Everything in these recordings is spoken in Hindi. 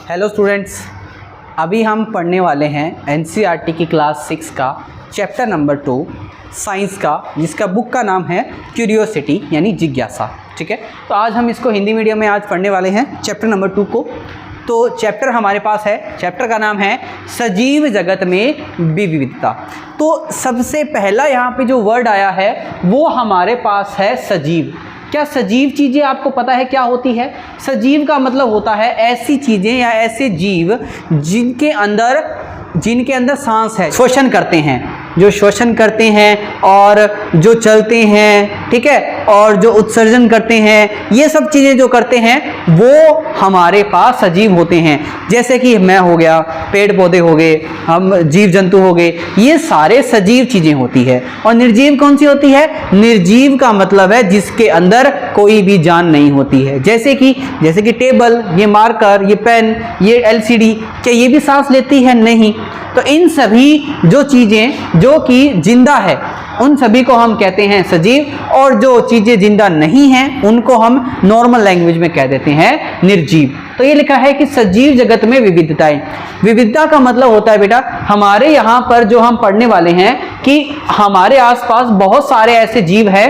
हेलो स्टूडेंट्स, अभी हम पढ़ने वाले हैं एनसीईआरटी की क्लास 6 का चैप्टर नंबर 2 साइंस का, जिसका बुक का नाम है क्यूरियोसिटी यानी जिज्ञासा। ठीक है, तो आज हम इसको हिंदी मीडियम में आज पढ़ने वाले हैं चैप्टर नंबर 2 को। तो चैप्टर हमारे पास है, चैप्टर का नाम है सजीव जगत में विविधता। तो सबसे पहला यहाँ पे जो वर्ड आया है वो हमारे पास है सजीव। क्या सजीव चीज़ें आपको पता है क्या होती है? सजीव का मतलब होता है ऐसी चीज़ें या ऐसे जीव जिनके अंदर सांस है, श्वसन करते हैं, जो श्वसन करते हैं और जो चलते हैं, ठीक है, और जो उत्सर्जन करते हैं, ये सब चीज़ें जो करते हैं वो हमारे पास सजीव होते हैं। जैसे कि मैं हो गया, पेड़ पौधे हो गए, हम जीव जंतु हो गए, ये सारे सजीव चीज़ें होती है। और निर्जीव कौन सी होती है? निर्जीव का मतलब है जिसके अंदर कोई भी जान नहीं होती है। जैसे कि टेबल, ये मार्कर, ये पेन, ये एलसीडी, क्या ये भी सांस लेती है? नहीं। तो इन सभी जो चीज़ें जो कि जिंदा है उन सभी को हम कहते हैं सजीव, और जो चीज़ें जिंदा नहीं हैं उनको हम नॉर्मल लैंग्वेज में कह देते हैं निर्जीव। तो ये लिखा है कि सजीव जगत में विविधताएं। विविधता का मतलब होता है बेटा, हमारे यहाँ पर जो हम पढ़ने वाले हैं कि हमारे आसपास बहुत सारे ऐसे जीव हैं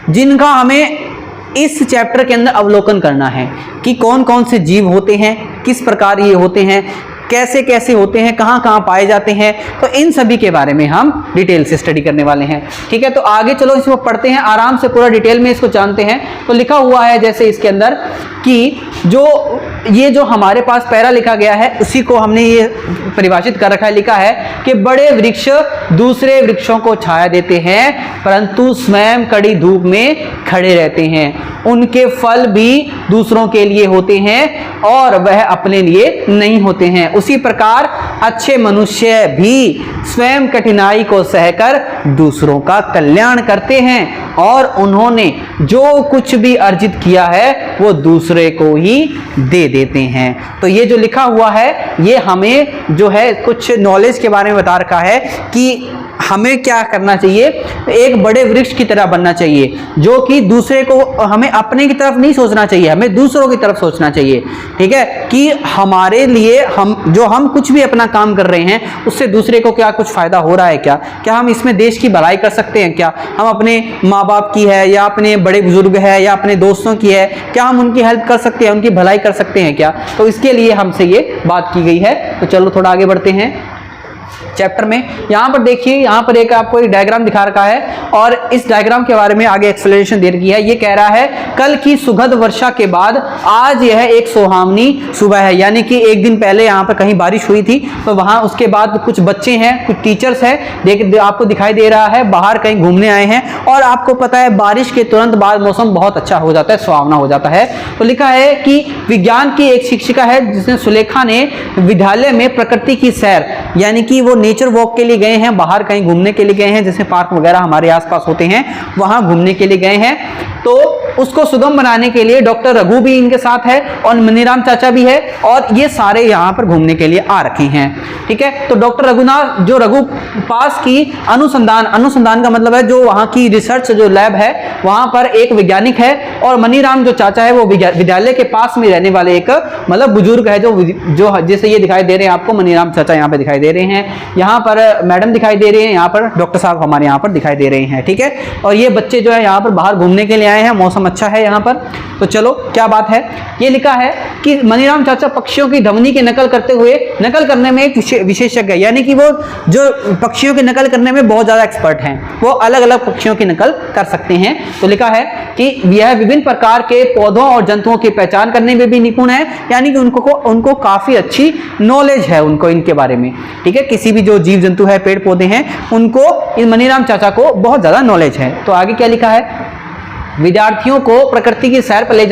जिनका हमें इस चैप्टर के अंदर अवलोकन करना है कि कौन कौन से जीव होते हैं, किस प्रकार ये होते हैं, कैसे कैसे होते हैं, कहाँ कहाँ पाए जाते हैं। तो इन सभी के बारे में हम डिटेल से स्टडी करने वाले हैं। ठीक है, तो आगे चलो इसको पढ़ते हैं, आराम से पूरा डिटेल में इसको जानते हैं। तो लिखा हुआ है जैसे इसके अंदर कि जो हमारे पास पैरा लिखा गया है उसी को हमने ये परिभाषित कर रखा है। लिखा है कि बड़े वृक्ष दूसरे वृक्षों को छाया देते हैं परंतु स्वयं कड़ी धूप में खड़े रहते हैं। उनके फल भी दूसरों के लिए होते हैं और वह अपने लिए नहीं होते हैं। उसी प्रकार अच्छे मनुष्य भी स्वयं कठिनाई को सहकर दूसरों का कल्याण करते हैं और उन्होंने जो कुछ भी अर्जित किया है वो दूसरे को ही दे देते हैं। तो ये जो लिखा हुआ है ये हमें जो है कुछ नॉलेज के बारे में बता रखा है कि हमें क्या करना चाहिए। एक बड़े वृक्ष की तरह बनना चाहिए जो कि दूसरे को, हमें अपने की तरफ नहीं सोचना चाहिए, हमें दूसरों की तरफ सोचना चाहिए। ठीक है, कि हमारे लिए हम कुछ भी अपना काम कर रहे हैं उससे दूसरे को क्या कुछ फायदा हो रहा है, क्या हम इसमें देश की भलाई कर सकते हैं, क्या हम अपने माँ बाप की है या अपने बड़े बुजुर्ग है या अपने दोस्तों की है, क्या हम उनकी हेल्प कर सकते हैं, उनकी भलाई कर सकते हैं क्या? तो इसके लिए हमसे ये बात की गई है। तो चलो थोड़ा आगे बढ़ते हैं चैप्टर में। यहाँ पर देखिए, यहाँ पर आपको एक डायग्राम दिखा रखा है और इस डायग्राम के बारे में आगे एक्सप्लेनेशन दे रखी है। ये कह रहा है कल की सुखद वर्षा के बाद आज यह एक सुहावनी सुबह है। यानी कि एक दिन पहले यहाँ पर कहीं बारिश हुई थी, तो वहाँ उसके बाद कुछ बच्चे हैं, कुछ टीचर्स हैं, आपको दिखाई दे रहा है बाहर कहीं घूमने आए हैं। और आपको पता है बारिश के तुरंत बाद मौसम बहुत अच्छा हो जाता है, सुहावना हो जाता है। तो लिखा है कि विज्ञान की एक शिक्षिका है जिसने सुलेखा ने विद्यालय में प्रकृति की सैर, यानी कि वो नेचर वॉक के लिए गए हैं, बाहर कहीं घूमने के लिए गए हैं, जैसे पार्क वगैरह हमारे आसपास होते हैं वहां घूमने के लिए गए हैं। तो उसको सुगम बनाने के लिए डॉक्टर रघु भी इनके साथ है और मनीराम चाचा भी है और ये सारे यहाँ पर घूमने के लिए आ रखे हैं। ठीक है, तो डॉक्टर रघुनाथ जो रघु पास की अनुसंधान का मतलब है जो वहाँ की रिसर्च जो लैब है वहाँ पर एक वैज्ञानिक है, और मनीराम जो चाचा है वो विद्यालय के पास में रहने वाले एक मतलब बुजुर्ग है जो जैसे ये दिखाई दे रहे हैं आपको, मनीराम चाचा यहाँ पे दिखाई दे रहे हैं, यहाँ पर मैडम दिखाई दे रही है, यहाँ पर डॉक्टर साहब हमारे यहाँ पर दिखाई दे रहे हैं। ठीक है, और ये बच्चे जो है यहाँ पर बाहर घूमने के लिए आए हैं, मौसम अच्छा है यहाँ पर। तो चलो क्या बात है, ये लिखा है कि मनीराम चाचा पक्षियों की ध्वनि की नकल करने में एक विशेषज्ञ है, यानी कि वो जो पक्षियों की नकल करने में बहुत ज्यादा एक्सपर्ट हैं, वो अलग अलग पक्षियों की नकल कर सकते हैं। तो लिखा है कि यह विभिन्न प्रकार के पौधों और जंतुओं की पहचान करने में भी निपुण है, यानी कि उनको काफी अच्छी नॉलेज है उनको इनके बारे में। ठीक है, किसी भी जो जीव जंतु है, पेड़ पौधे हैं, उनको इन मनीराम चाचा को बहुत ज्यादा नॉलेज है। तो आगे क्या लिखा है, विद्यार्थियों को प्रकृति की सैर पर ले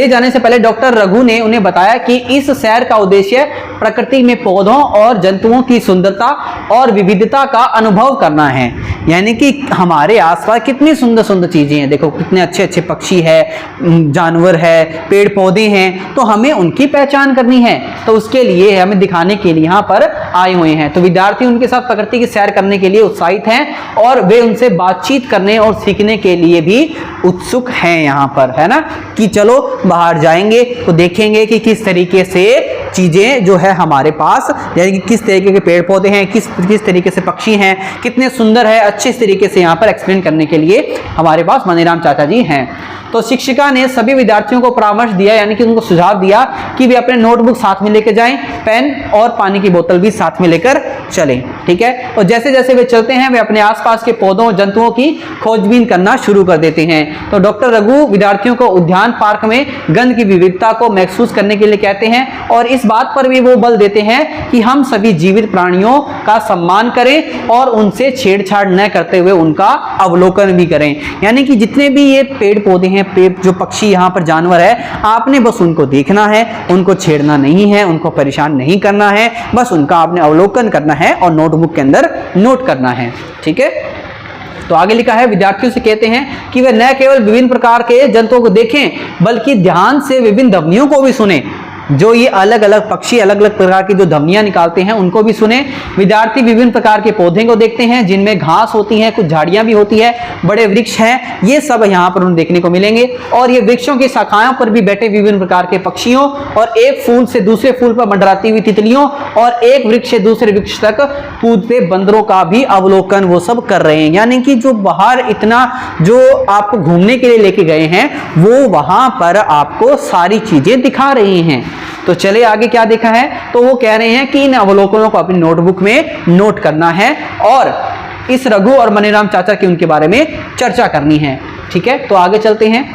जाने से पहले डॉक्टर रघु ने उन्हें बताया कि इस सैर का उद्देश्य प्रकृति में पौधों और जंतुओं की सुंदरता और विविधता का अनुभव करना है। यानी कि हमारे आसपास कितनी सुंदर सुंदर चीजें हैं, देखो कितने अच्छे अच्छे पक्षी है, जानवर है, पेड़ पौधे हैं, तो हमें उनकी पहचान करनी है। तो उसके लिए हमें दिखाने के लिए यहाँ पर आए हुए हैं। तो विद्यार्थी उनके साथ प्रकृति की सैर करने के लिए उत्साहित हैं और वे उनसे बातचीत करने और सीखने के लिए भी उत्सुक हैं यहाँ पर, है ना, कि चलो बाहर जाएंगे तो देखेंगे कि किस तरीके से चीजें जो है हमारे पास, यानी कि किस तरीके के पेड़ पौधे हैं, किस तरीके से पक्षी हैं, कितने सुंदर है, अच्छे तरीके से यहाँ पर एक्सप्लेन करने के लिए हमारे पास मनीराम चाचा जी हैं। तो शिक्षिका ने सभी विद्यार्थियों को परामर्श दिया, यानी कि उनको सुझाव दिया कि वे अपने नोटबुक साथ में लेकर जाएं, पेन और पानी की बोतल भी साथ में लेकर चलें, ठीक है। और जैसे जैसे वे चलते हैं वे अपने आसपास के पौधों और जंतुओं की खोजबीन करना शुरू कर देते हैं। तो डॉक्टर रघु विद्यार्थियों को उद्यान पार्क में गंध की विविधता को महसूस करने के लिए कहते हैं और इस बात पर भी वो बल देते हैं कि हम सभी जीवित प्राणियों का सम्मान करें और उनसे छेड़छाड़ न करते हुए उनका अवलोकन भी करें। यानी कि जितने भी ये पेड़ पौधे हैं, जो पक्षी यहाँ पर जानवर है, आपने बस उनको देखना है, उनको छेड़ना नहीं है, उनको परेशान नहीं करना है, बस उनका आपने अवलोकन करना है और नोटबुक के अंदर नोट करना है, ठीक है। तो आगे लिखा है, विद्यार्थियों से कहते हैं कि वे न केवल विभिन्न प्रकार के जंतुओं को देखें बल्कि ध्यान से विभिन्न ध्वनियों को भी सुने। जो ये अलग अलग पक्षी अलग अलग प्रकार की जो ध्वनियां निकालते हैं उनको भी सुने। विद्यार्थी विभिन्न प्रकार के पौधे को देखते हैं जिनमें घास होती है, कुछ झाड़ियां भी होती है, बड़े वृक्ष हैं, ये सब यहाँ पर उन्हें देखने को मिलेंगे। और ये वृक्षों की शाखाओं पर भी बैठे विभिन्न प्रकार के पक्षियों और एक फूल से दूसरे फूल पर मंडराती हुई तितलियों और एक वृक्ष से दूसरे वृक्ष तक कूदते बंदरों का भी अवलोकन वो सब कर रहे हैं। यानी कि जो बाहर इतना जो आपको घूमने के लिए लेके गए हैं वो वहां पर आपको सारी चीजें दिखा रही हैं। तो चले आगे क्या देखा है, तो वो कह रहे हैं कि इन अवलोकनों को अपनी नोटबुक में नोट करना है और इस रघु और मनीराम चाचा की उनके बारे में चर्चा करनी है, ठीक है। तो आगे चलते हैं।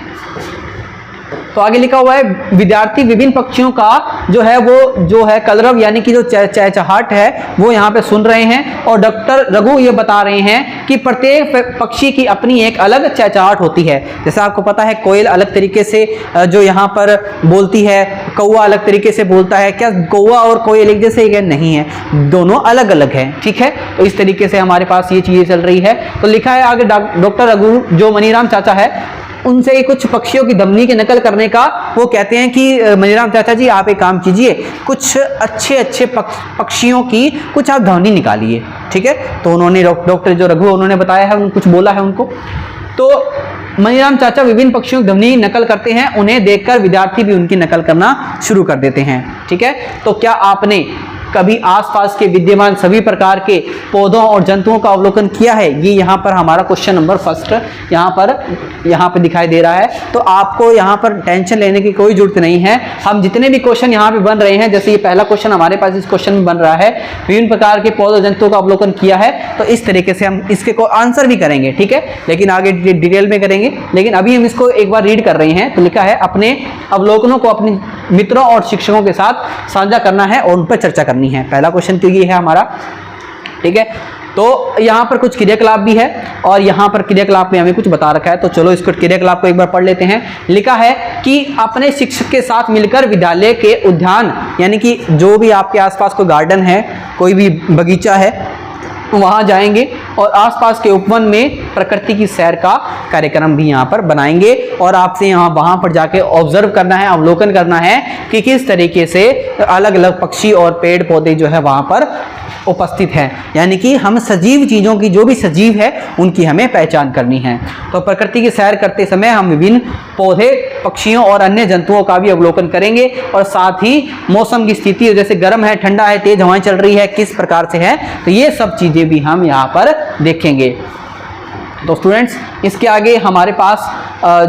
तो आगे लिखा हुआ है, विद्यार्थी विभिन्न पक्षियों का जो है वो जो है कलरव यानी कि जो चहचहाट है वो यहाँ पे सुन रहे हैं और डॉक्टर रघु ये बता रहे हैं कि प्रत्येक पक्षी की अपनी एक अलग चहचहाट होती है। जैसा आपको पता है कोयल अलग तरीके से जो यहाँ पर बोलती है, कौवा अलग तरीके से बोलता है। क्या कौवा और कोयल एक जैसे ही नहीं है, दोनों अलग अलग हैं, ठीक है। तो इस तरीके से हमारे पास ये चीज़ें चल रही है। तो लिखा है आगे, डॉक्टर रघु जो मनीराम चाचा है उनसे कुछ पक्षियों की ध्वनि की नकल करने का वो कहते हैं कि मनीराम चाचा जी आप एक काम कीजिए, कुछ अच्छे पक्षियों की कुछ आप ध्वनि निकालिए, ठीक है। तो उन्होंने डॉक्टर जो रघु उन्होंने बताया है, कुछ बोला है उनको। तो मनीराम चाचा विभिन्न पक्षियों की ध्वनि नकल करते हैं, उन्हें देखकर विद्यार्थी भी उनकी नकल करना शुरू कर देते हैं, ठीक है। तो क्या आपने कभी आसपास के विद्यमान सभी प्रकार के पौधों और जंतुओं का अवलोकन किया है? ये यहाँ पर हमारा क्वेश्चन नंबर फर्स्ट यहाँ पर दिखाई दे रहा है। तो आपको यहाँ पर टेंशन लेने की कोई जरूरत नहीं है। हम जितने भी क्वेश्चन यहाँ पे बन रहे हैं, जैसे ये पहला क्वेश्चन हमारे पास इस क्वेश्चन में बन रहा है, विभिन्न प्रकार के पौधों जंतुओं का अवलोकन किया है, तो इस तरीके से हम इसके को आंसर भी करेंगे, ठीक है, लेकिन आगे डिटेल में करेंगे। लेकिन अभी हम इसको एक बार रीड कर रहे हैं। तो लिखा है, अपने अवलोकनों को अपने मित्रों और शिक्षकों के साथ साझा करना है और उन पर चर्चा करनी है। पहला क्वेश्चन तो ये है हमारा, ठीक है। तो यहाँ पर कुछ क्रियाकलाप भी है और यहाँ पर क्रियाकलाप में हमें कुछ बता रखा है। तो चलो इसको क्रियाकलाप को एक बार पढ़ लेते हैं। लिखा है कि अपने शिक्षक के साथ मिलकर विद्यालय के उद्यान, यानी कि जो भी आपके आसपास कोई गार्डन है, कोई भी बगीचा है, वहाँ जाएंगे और आसपास के उपवन में प्रकृति की सैर का कार्यक्रम भी यहाँ पर बनाएंगे और आपसे वहाँ पर जाके ऑब्जर्व करना है, अवलोकन करना है कि किस तरीके से अलग अलग पक्षी और पेड़ पौधे जो है वहाँ पर उपस्थित हैं। यानी कि हम सजीव चीज़ों की, जो भी सजीव है उनकी हमें पहचान करनी है। तो प्रकृति की सैर करते समय हम विभिन्न पौधे, पक्षियों और अन्य जंतुओं का भी अवलोकन करेंगे और साथ ही मौसम की स्थिति, जैसे गर्म है, ठंडा है, तेज हवाएं चल रही है, किस प्रकार से है, तो ये सब चीज़ें भी हम यहाँ पर देखेंगे। तो स्टूडेंट्स इसके आगे हमारे पास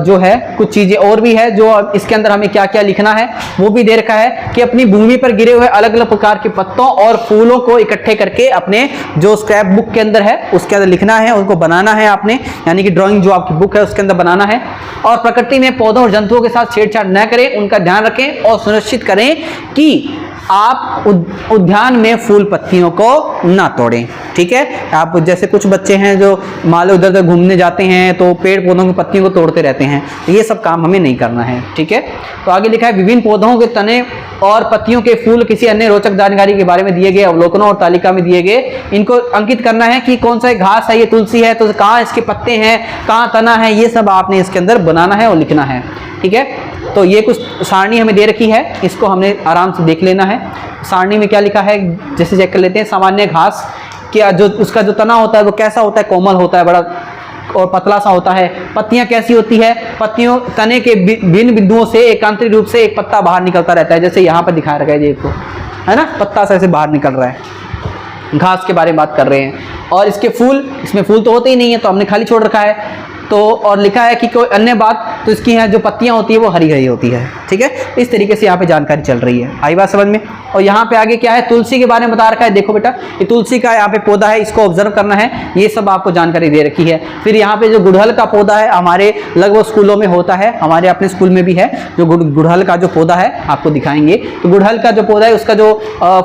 जो है कुछ चीज़ें और भी है, जो इसके अंदर हमें क्या क्या लिखना है वो भी दे रखा है कि अपनी भूमि पर गिरे हुए अलग अलग प्रकार के पत्तों और फूलों को इकट्ठे करके अपने जो स्क्रैप बुक के अंदर है उसके अंदर लिखना है, उसको बनाना है आपने, यानी कि ड्राइंग जो आपकी बुक है उसके अंदर बनाना है। और प्रकृति में पौधों और जंतुओं के साथ छेड़छाड़ न करें, उनका ध्यान रखें और सुनिश्चित करें कि आप उद्यान में फूल पत्तियों को ना तोड़ें, ठीक है। आप जैसे कुछ बच्चे हैं जो मान लो उधर उधर घूमने जाते हैं तो पेड़ पौधों की पत्तियों को तोड़ते रहते हैं, तो ये सब काम हमें नहीं करना है, ठीक है। तो आगे लिखा है, विभिन्न पौधों के तने और पत्तियों के फूल किसी अन्य रोचक जानकारी के बारे में दिए गए अवलोकनों और तालिका में दिए गए, इनको अंकित करना है कि कौन सा घास है, ये तुलसी है, तो कहाँ इसके पत्ते हैं, कहाँ तना है, ये सब आपने इसके अंदर बनाना है और लिखना है, ठीक है। तो ये कुछ सारणी हमें दे रखी है, इसको हमने आराम से देख लेना है। सारणी में क्या लिखा है जैसे चेक कर लेते हैं। सामान्य घास क्या जो उसका जो तना होता है वो कैसा होता है, कोमल होता है, बड़ा और पतला सा होता है। पत्तियां कैसी होती है, पत्तियों तने के भिन्न बिंदुओं से एकांतरिक रूप से एक पत्ता बाहर निकलता रहता है, जैसे यहाँ पर दिखा रखा है देखो, है ना, पत्ता से ऐसे बाहर निकल रहा है। घास के बारे में बात कर रहे हैं। और इसके फूल, इसमें फूल तो होते ही नहीं है तो हमने खाली छोड़ रखा है। तो और लिखा है कि कोई अन्य बात, तो इसकी यहाँ जो पत्तियाँ होती है वो हरी हरी होती है। ठीक है, इस तरीके से यहाँ पे जानकारी चल रही है। आई बात समझ में। और यहाँ पे आगे क्या है, तुलसी के बारे में बता रखा है। देखो बेटा, ये तुलसी का यहाँ पे पौधा है, इसको ऑब्जर्व करना है, ये सब आपको जानकारी दे रखी है। फिर यहाँ पे जो गुड़हल का पौधा है, हमारे लगभग स्कूलों में होता है, हमारे अपने स्कूल में भी है, जो गुड़हल का जो पौधा है आपको दिखाएंगे। तो गुड़हल का जो पौधा है उसका जो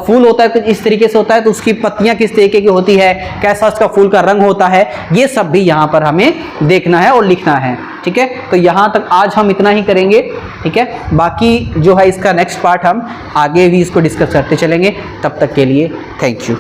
फूल होता है कुछ इस तरीके से होता है, तो उसकी पत्तियाँ किस तरीके की होती है, कैसा उसका फूल का रंग होता है, ये सब भी यहाँ पर हमें देखना है और लिखना है। ठीक है, तो यहाँ तक आज हम इतना ही करेंगे। ठीक है, बाकी जो है इसका नेक्स्ट पार्ट हम आगे भी इसको डिस्कस करते चलेंगे। तब तक के लिए थैंक यू।